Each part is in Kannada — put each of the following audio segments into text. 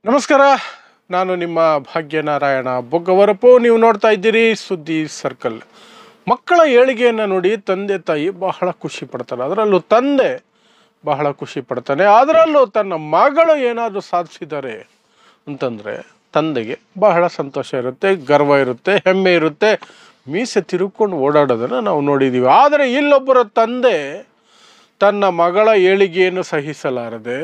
ನಮಸ್ಕಾರ. ನಾನು ನಿಮ್ಮ ಭಾಗ್ಯನಾರಾಯಣ ಬೊಗ್ಗವರಪು. ನೀವು ನೋಡ್ತಾ ಇದ್ದೀರಿ ಸುದ್ದಿ ಸರ್ಕಲ್. ಮಕ್ಕಳ ಏಳಿಗೆಯನ್ನು ನೋಡಿ ತಂದೆ ತಾಯಿ ಬಹಳ ಖುಷಿ ಪಡ್ತಾರೆ. ಅದರಲ್ಲೂ ತಂದೆ ಬಹಳ ಖುಷಿ ಪಡ್ತಾನೆ. ಅದರಲ್ಲೂ ತನ್ನ ಮಗಳು ಏನಾದರೂ ಸಾಧಿಸಿದ್ದಾರೆ ಅಂತಂದರೆ ತಂದೆಗೆ ಬಹಳ ಸಂತೋಷ ಇರುತ್ತೆ, ಗರ್ವ ಇರುತ್ತೆ, ಹೆಮ್ಮೆ ಇರುತ್ತೆ, ಮೀಸೆ ತಿರುಗ್ಕೊಂಡು ಓಡಾಡೋದನ್ನು ನಾವು ನೋಡಿದ್ದೀವಿ. ಆದರೆ ಇಲ್ಲೊಬ್ಬರ ತಂದೆ ತನ್ನ ಮಗಳ ಏಳಿಗೆಯನ್ನು ಸಹಿಸಲಾರದೆ,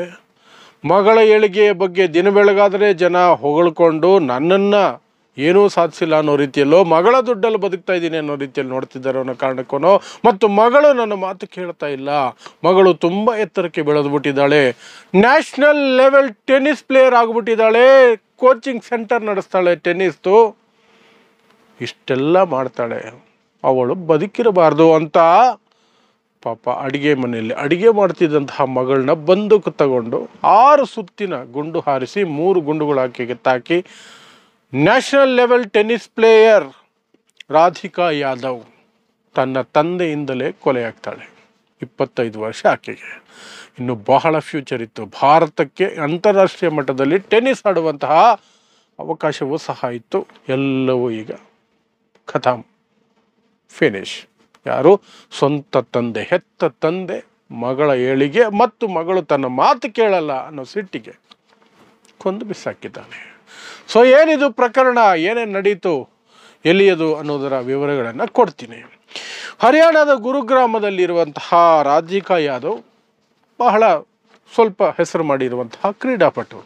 ಮಗಳ ಏಳಿಗೆಯ ಬಗ್ಗೆ ದಿನ ಬೆಳಗಾದರೆ ಜನ ಹೊಗಳ್ಕೊಂಡು ನನ್ನನ್ನು ಏನೂ ಸಾಧಿಸಿಲ್ಲ ಅನ್ನೋ ರೀತಿಯಲ್ಲೋ, ಮಗಳ ದುಡ್ಡಲ್ಲಿ ಬದುಕ್ತಾ ಇದ್ದೀನಿ ಅನ್ನೋ ರೀತಿಯಲ್ಲಿ ನೋಡ್ತಿದ್ದಾರೆ ಅನ್ನೋ ಕಾರಣಕ್ಕೂ, ಮತ್ತು ಮಗಳು ನನ್ನ ಮಾತು ಕೇಳ್ತಾ ಇಲ್ಲ, ಮಗಳು ತುಂಬ ಎತ್ತರಕ್ಕೆ ಬೆಳೆದ್ಬಿಟ್ಟಿದ್ದಾಳೆ, ನ್ಯಾಷನಲ್ ಲೆವೆಲ್ ಟೆನ್ನಿಸ್ ಪ್ಲೇಯರ್ ಆಗಿಬಿಟ್ಟಿದ್ದಾಳೆ, ಕೋಚಿಂಗ್ ಸೆಂಟರ್ ನಡೆಸ್ತಾಳೆ ಟೆನ್ನಿಸ್ದು, ಇಷ್ಟೆಲ್ಲ ಮಾಡ್ತಾಳೆ, ಅವಳು ಬದುಕಿರಬಾರ್ದು ಅಂತ ಪಾಪ ಅಡುಗೆ ಮನೆಯಲ್ಲಿ ಅಡುಗೆ ಮಾಡ್ತಿದ್ದಂತಹ ಮಗಳನ್ನ ಬಂದೂಕು ತಗೊಂಡು 6 ಸುತ್ತಿನ ಗುಂಡು ಹಾರಿಸಿ 3 ಗುಂಡುಗಳು ಗೆತ್ತಾಕಿ national level tennis player Radhika Yadav ತನ್ನ ತಂದೆಯಿಂದಲೇ ಕೊಲೆಯಾಗ್ತಾಳೆ. 25 ವರ್ಷ ಆಕೆಗೆ. ಇನ್ನು ಬಹಳ ಫ್ಯೂಚರ್ ಇತ್ತು. ಭಾರತಕ್ಕೆ ಅಂತಾರಾಷ್ಟ್ರೀಯ ಮಟ್ಟದಲ್ಲಿ ಟೆನ್ನಿಸ್ ಆಡುವಂತಹ ಅವಕಾಶವೂ ಸಹ ಇತ್ತು. ಎಲ್ಲವೂ ಈಗ ಖತಮ್, ಫಿನಿಶ್. ಯಾರು? ಸ್ವಂತ ತಂದೆ, ಹೆತ್ತ ತಂದೆ ಮಗಳ ಏಳಿಗೆ ಮತ್ತು ಮಗಳು ತನ್ನ ಮಾತು ಕೇಳಲ್ಲ ಅನ್ನೋ ಸಿಟ್ಟಿಗೆ ಕೊಂದು ಬಿಸಾಕಿದ್ದಾನೆ. ಸೊ ಏನಿದು ಪ್ರಕರಣ, ಏನೇನು ನಡೀತು, ಎಲ್ಲಿಯದು ಅನ್ನೋದರ ವಿವರಗಳನ್ನು ಕೊಡ್ತೀನಿ. ಹರಿಯಾಣದ ಗುರುಗ್ರಾಮದಲ್ಲಿರುವಂತಹ ರಾಧಿಕಾ ಯಾದವ್ ಬಹಳ ಸ್ವಲ್ಪ ಹೆಸರು ಮಾಡಿರುವಂತಹ ಕ್ರೀಡಾಪಟು,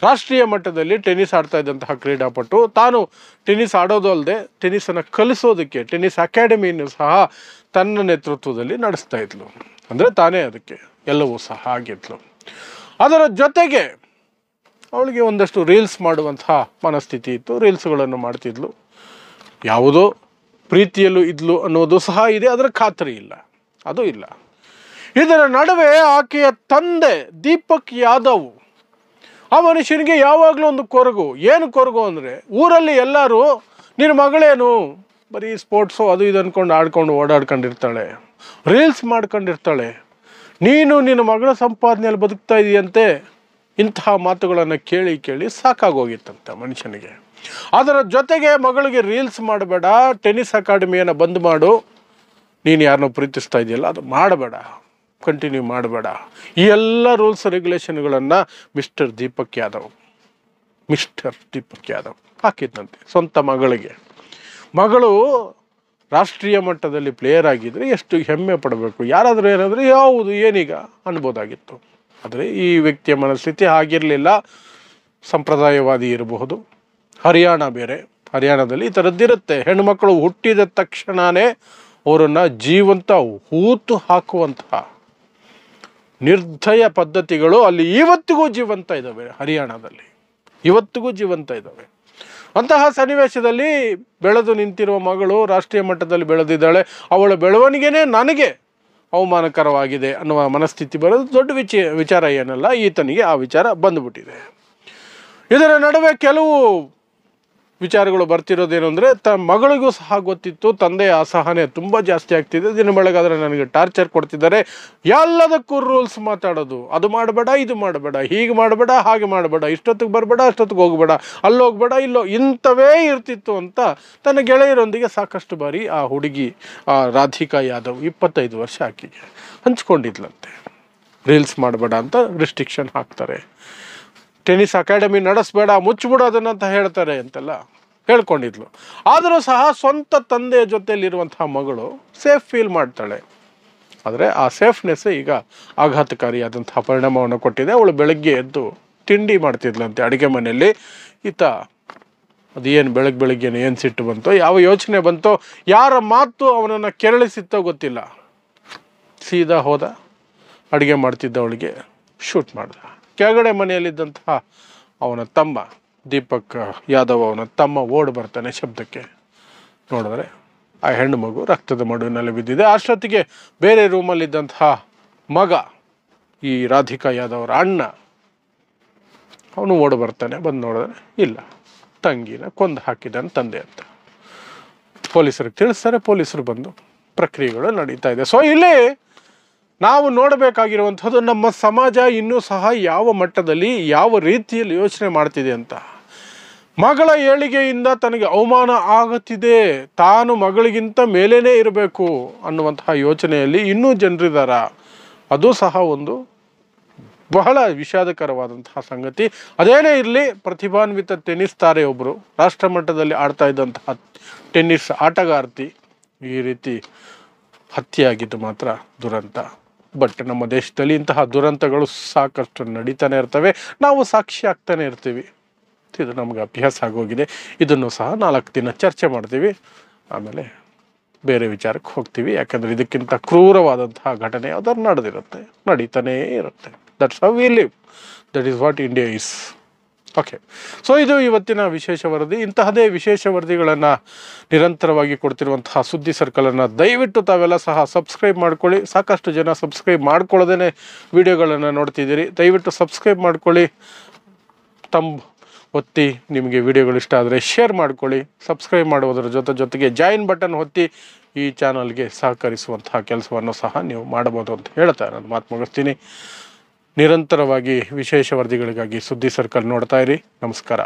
ರಾಷ್ಟ್ರೀಯ ಮಟ್ಟದಲ್ಲಿ ಟೆನ್ನಿಸ್ ಆಡ್ತಾ ಇದ್ದಂತಹ ಕ್ರೀಡಾಪಟು. ತಾನು ಟೆನ್ನಿಸ್ ಆಡೋದು ಅಲ್ಲದೆ ಟೆನ್ನಿಸನ್ನು ಕಲಿಸೋದಕ್ಕೆ ಟೆನ್ನಿಸ್ ಅಕಾಡೆಮಿಯನ್ನು ಸಹ ತನ್ನ ನೇತೃತ್ವದಲ್ಲಿ ನಡೆಸ್ತಾ ಇದ್ಲು. ಅಂದರೆ ತಾನೇ ಅದಕ್ಕೆ ಎಲ್ಲವೂ ಸಹ ಆಗಿದ್ಲು. ಅದರ ಜೊತೆಗೆ ಅವಳಿಗೆ ಒಂದಷ್ಟು ರೀಲ್ಸ್ ಮಾಡುವಂತಹ ಮನಸ್ಥಿತಿ ಇತ್ತು. ರೀಲ್ಸ್ಗಳನ್ನು ಮಾಡ್ತಿದ್ಲು. ಯಾವುದೋ ಪ್ರೀತಿಯಲ್ಲೂ ಇದ್ಲು ಅನ್ನೋದು ಸಹ ಇದೆ, ಅದರ ಖಾತರಿ ಇಲ್ಲ, ಅದು ಇಲ್ಲ. ಇದರ ನಡುವೆ ಆಕೆಯ ತಂದೆ ದೀಪಕ್ ಯಾದವ್, ಆ ಮನುಷ್ಯನಿಗೆ ಯಾವಾಗಲೂ ಒಂದು ಕೊರಗು. ಏನು ಕೊರಗು ಅಂದರೆ, ಊರಲ್ಲಿ ಎಲ್ಲರೂ ನಿನ್ನ ಮಗಳೇನು ಬರೀ ಸ್ಪೋರ್ಟ್ಸು ಅದು ಇದು ಅಂದ್ಕೊಂಡು ಆಡ್ಕೊಂಡು ಓಡಾಡ್ಕೊಂಡಿರ್ತಾಳೆ, ರೀಲ್ಸ್ ಮಾಡ್ಕೊಂಡಿರ್ತಾಳೆ, ನೀನು ನಿನ್ನ ಮಗಳ ಸಂಪಾದನೆಯಲ್ಲಿ ಬದುಕ್ತಾ ಇದೆಯಂತೆ. ಇಂತಹ ಮಾತುಗಳನ್ನು ಕೇಳಿ ಕೇಳಿ ಸಾಕಾಗೋಗಿತ್ತಂತೆ ಮನುಷ್ಯನಿಗೆ. ಅದರ ಜೊತೆಗೆ ಮಗಳಿಗೆ ರೀಲ್ಸ್ ಮಾಡಬೇಡ, ಟೆನ್ನಿಸ್ ಅಕಾಡೆಮಿಯನ್ನು ಬಂದ್ ಮಾಡು, ನೀನು ಯಾರನ್ನೋ ಪ್ರೀತಿಸ್ತಾ ಇದೆಯಲ್ಲ ಅದು ಮಾಡಬೇಡ, ಕಂಟಿನ್ಯೂ ಮಾಡಬೇಡ, ಈ ಎಲ್ಲ ರೂಲ್ಸ್ ರೆಗ್ಯುಲೇಷನ್ಗಳನ್ನು ಮಿಸ್ಟರ್ ದೀಪಕ್ ಯಾದವ್ ಹಾಕಿದ್ದಂತೆ ಸ್ವಂತ ಮಗಳಿಗೆ. ಮಗಳು ರಾಷ್ಟ್ರೀಯ ಮಟ್ಟದಲ್ಲಿ ಪ್ಲೇಯರ್ ಆಗಿದ್ದರೆ ಎಷ್ಟು ಹೆಮ್ಮೆ ಪಡಬೇಕು. ಯಾರಾದರೂ ಏನಾದರೂ ಯಾವುದು ಏನೀಗ ಅನ್ಬೋದಾಗಿತ್ತು. ಆದರೆ ಈ ವ್ಯಕ್ತಿಯ ಮನಸ್ಥಿತಿ ಆಗಿರಲಿಲ್ಲ. ಸಂಪ್ರದಾಯವಾದಿ ಇರಬಹುದು, ಹರಿಯಾಣ ಬೇರೆ, ಹರಿಯಾಣದಲ್ಲಿ ಈ ಥರದ್ದಿರುತ್ತೆ. ಹೆಣ್ಣುಮಕ್ಕಳು ಹುಟ್ಟಿದ ತಕ್ಷಣವೇ ಅವರನ್ನು ಜೀವಂತ ಹೂತು ಹಾಕುವಂತಹ ನಿರ್ದಯ ಪದ್ಧತಿಗಳು ಅಲ್ಲಿ ಇವತ್ತಿಗೂ ಜೀವಂತ ಇದ್ದಾವೆ. ಹರಿಯಾಣದಲ್ಲಿ ಇವತ್ತಿಗೂ ಜೀವಂತ ಇದ್ದಾವೆ. ಅಂತಹ ಸನ್ನಿವೇಶದಲ್ಲಿ ಬೆಳೆದು ನಿಂತಿರುವ ಮಗಳು ರಾಷ್ಟ್ರೀಯ ಮಟ್ಟದಲ್ಲಿ ಬೆಳೆದಿದ್ದಾಳೆ. ಅವಳ ಬೆಳವಣಿಗೆನೇ ನನಗೆ ಅವಮಾನಕರವಾಗಿದೆ ಅನ್ನುವ ಮನಸ್ಥಿತಿ ಬರೋದು ದೊಡ್ಡ ವಿಚಾರ ಏನಲ್ಲ. ಈತನಿಗೆ ಆ ವಿಚಾರ ಬಂದುಬಿಟ್ಟಿದೆ. ಇದರ ನಡುವೆ ಕೆಲವು ವಿಚಾರಗಳು ಬರ್ತಿರೋದೇನು ಅಂದರೆ, ಮಗಳಿಗೂ ಸಹ ಗೊತ್ತಿತ್ತು ತಂದೆಯ ಅಸಹನೆ ತುಂಬ ಜಾಸ್ತಿ ಆಗ್ತಿದೆ. ದಿನ ಬೆಳಗಾದರೆ ನನಗೆ ಟಾರ್ಚರ್ ಕೊಡ್ತಿದ್ದಾರೆ, ಎಲ್ಲದಕ್ಕೂ ರೂಲ್ಸ್ ಮಾತಾಡೋದು, ಅದು ಮಾಡಬೇಡ, ಇದು ಮಾಡಬೇಡ, ಹೀಗೆ ಮಾಡಬೇಡ, ಹಾಗೆ ಮಾಡಬೇಡ, ಇಷ್ಟೊತ್ತಿಗೆ ಬರಬೇಡ, ಅಷ್ಟೊತ್ತಿಗೆ ಹೋಗಬೇಡ, ಅಲ್ಲೋಗ್ಬೇಡ, ಇಲ್ಲೋ, ಇಂಥವೇ ಇರ್ತಿತ್ತು ಅಂತ ತನ್ನ ಗೆಳೆಯರೊಂದಿಗೆ ಸಾಕಷ್ಟು ಬಾರಿ ಆ ಹುಡುಗಿ ರಾಧಿಕಾ ಯಾದವ್ 25 ವರ್ಷ ಆಕೆಗೆ ಹಂಚ್ಕೊಂಡಿದ್ಲಂತೆ. ರೀಲ್ಸ್ ಮಾಡಬೇಡ ಅಂತ ರಿಸ್ಟ್ರಿಕ್ಷನ್ ಹಾಕ್ತಾರೆ, ಟೆನ್ನಿಸ್ ಅಕಾಡೆಮಿ ನಡೆಸಬೇಡ, ಮುಚ್ಚಿಬಿಡು ಅದನ್ನಂತ ಹೇಳ್ತಾರೆ ಅಂತೆಲ್ಲ ಹೇಳ್ಕೊಂಡಿದ್ಲು. ಆದರೂ ಸಹ ಸ್ವಂತ ತಂದೆಯ ಜೊತೆಯಲ್ಲಿರುವಂತಹ ಮಗಳು ಸೇಫ್ ಫೀಲ್ ಮಾಡ್ತಾಳೆ. ಆದರೆ ಆ ಸೇಫ್ನೆಸ್ಸೇ ಈಗ ಆಘಾತಕಾರಿಯಾದಂತಹ ಪರಿಣಾಮವನ್ನು ಕೊಟ್ಟಿದೆ. ಅವಳು ಬೆಳಗ್ಗೆ ಎದ್ದು ತಿಂಡಿ ಮಾಡ್ತಿದ್ಲಂತೆ ಅಡುಗೆ ಮನೆಯಲ್ಲಿ. ಈತ ಅದೇನು ಬೆಳಗ್ಗೆನೇ ಏನು ಸಿಟ್ಟು ಬಂತೋ, ಯಾವ ಯೋಚನೆ ಬಂತೋ, ಯಾರ ಮಾತು ಅವನನ್ನು ಕೆರಳಿಸಿತ್ತೋ ಗೊತ್ತಿಲ್ಲ, ಸೀದಾ ಹೋದ, ಅಡುಗೆ ಮಾಡ್ತಿದ್ದವಳಿಗೆ ಶೂಟ್ ಮಾಡ್ದ. ಕೆಳಗಡೆ ಮನೆಯಲ್ಲಿದ್ದಂತಹ ಅವನ ತಮ್ಮ ದೀಪಕ್ ಯಾದವ್, ಅವನ ತಮ್ಮ ಓಡಿ ಬರ್ತಾನೆ ಶಬ್ದಕ್ಕೆ. ನೋಡಿದ್ರೆ ಆ ಹೆಣ್ಣು ಮಗು ರಕ್ತದ ಮಡುವಿನಲ್ಲಿ ಬಿದ್ದಿದೆ. ಅಷ್ಟೊತ್ತಿಗೆ ಬೇರೆ ರೂಮಲ್ಲಿದ್ದಂತಹ ಮಗ, ಈ ರಾಧಿಕಾ ಯಾದವ್ ಅವರ ಅಣ್ಣ, ಅವನು ಓಡಿ ಬರ್ತಾನೆ. ಬಂದು ನೋಡಿದ್ರೆ ಇಲ್ಲ, ತಂಗಿನ ಕೊಂದು ಹಾಕಿದ್ದಾನೆ ತಂದೆ ಅಂತ ಪೊಲೀಸರಿಗೆ ತಿಳಿಸ್ತಾರೆ. ಪೊಲೀಸರು ಬಂದು ಪ್ರಕ್ರಿಯೆಗಳು ನಡೀತಾ ಇದೆ. ಸೊ ಇಲ್ಲಿ ನಾವು ನೋಡಬೇಕಾಗಿರುವಂಥದ್ದು ನಮ್ಮ ಸಮಾಜ ಇನ್ನೂ ಸಹ ಯಾವ ಮಟ್ಟದಲ್ಲಿ ಯಾವ ರೀತಿಯಲ್ಲಿ ಯೋಚನೆ ಮಾಡ್ತಿದೆ ಅಂತ. ಮಗಳ ಏಳಿಗೆಯಿಂದ ತನಗೆ ಅವಮಾನ ಆಗುತ್ತಿದೆ, ತಾನು ಮಗಳಿಗಿಂತ ಮೇಲೇನೇ ಇರಬೇಕು ಅನ್ನುವಂತಹ ಯೋಚನೆಯಲ್ಲಿ ಇನ್ನೂ ಜನರಿದ್ದಾರ. ಅದು ಸಹ ಒಂದು ಬಹಳ ವಿಷಾದಕರವಾದಂತಹ ಸಂಗತಿ. ಅದೇನೇ ಇರಲಿ, ಪ್ರತಿಭಾನ್ವಿತ ಟೆನ್ನಿಸ್ ತಾರೆ ಒಬ್ಬರು ರಾಷ್ಟ್ರ ಮಟ್ಟದಲ್ಲಿ ಆಡ್ತಾ ಇದ್ದಂತಹ ಟೆನ್ನಿಸ್ ಆಟಗಾರ್ತಿ ಈ ರೀತಿ ಹತ್ಯೆಯಾಗಿದ್ದು ಮಾತ್ರ ದುರಂತ. ಬಟ್ ನಮ್ಮ ದೇಶದಲ್ಲಿ ಇಂತಹ ದುರಂತಗಳು ಸಾಕಷ್ಟು ನಡೀತಾನೆ ಇರ್ತವೆ, ನಾವು ಸಾಕ್ಷಿ ಆಗ್ತಾನೆ ಇರ್ತೀವಿ. ಇದು ನಮ್ಗೆ ಅಭ್ಯಾಸ ಆಗೋಗಿದೆ. ಇದನ್ನು ಸಹ 4 ದಿನ ಚರ್ಚೆ ಮಾಡ್ತೀವಿ, ಆಮೇಲೆ ಬೇರೆ ವಿಚಾರಕ್ಕೆ ಹೋಗ್ತೀವಿ. ಯಾಕಂದರೆ ಇದಕ್ಕಿಂತ ಕ್ರೂರವಾದಂತಹ ಘಟನೆ ಅದನ್ನು ನಡೆದಿರುತ್ತೆ, ನಡೀತಾನೇ ಇರುತ್ತೆ. That's how we live, that is what India is. Okay, so ಇದು ಇವತ್ತಿನ ವಿಶೇಷ ವರದಿ. ಇಂತಹದೇ ವಿಶೇಷ ವರದಿಗಳನ್ನು ನಿರಂತರವಾಗಿ ಕೊಡ್ತಿರುವಂತಹ ಸುದ್ದಿ ಸರ್ಕಲನ್ನು ದಯವಿಟ್ಟು ತಾವೆಲ್ಲ ಸಹ ಸಬ್ಸ್ಕ್ರೈಬ್ ಮಾಡ್ಕೊಳ್ಳಿ. ಸಾಕಷ್ಟು ಜನ ಸಬ್ಸ್ಕ್ರೈಬ್ ಮಾಡ್ಕೊಳ್ಳೋದೇ ವಿಡಿಯೋಗಳನ್ನು ನೋಡ್ತಿದ್ದೀರಿ. ದಯವಿಟ್ಟು ಸಬ್ಸ್ಕ್ರೈಬ್ ಮಾಡ್ಕೊಳ್ಳಿ, ಒತ್ತಿ. ನಿಮಗೆ ವಿಡಿಯೋಗಳು ಇಷ್ಟ ಆದರೆ ಶೇರ್ ಮಾಡ್ಕೊಳ್ಳಿ. ಸಬ್ಸ್ಕ್ರೈಬ್ ಮಾಡುವುದರ ಜೊತೆಗೆ ಜಾಯಿನ್ ಬಟನ್ ಒತ್ತಿ ಈ ಚಾನಲ್ಗೆ ಸಹಕರಿಸುವಂತಹ ಕೆಲಸವನ್ನು ಸಹ ನೀವು ಮಾಡಬಹುದು ಅಂತ ಹೇಳ್ತಾ ನಾನು ಮಾತು ಮುಗಿಸ್ತೀನಿ. ನಿರಂತರವಾಗಿ ವಿಶೇಷ ವರದಿಗಳಿಗಾಗಿ ಸುದ್ದಿ ಸರ್ಕಲ್ ನೋಡ್ತಾ ಇರಿ. ನಮಸ್ಕಾರ.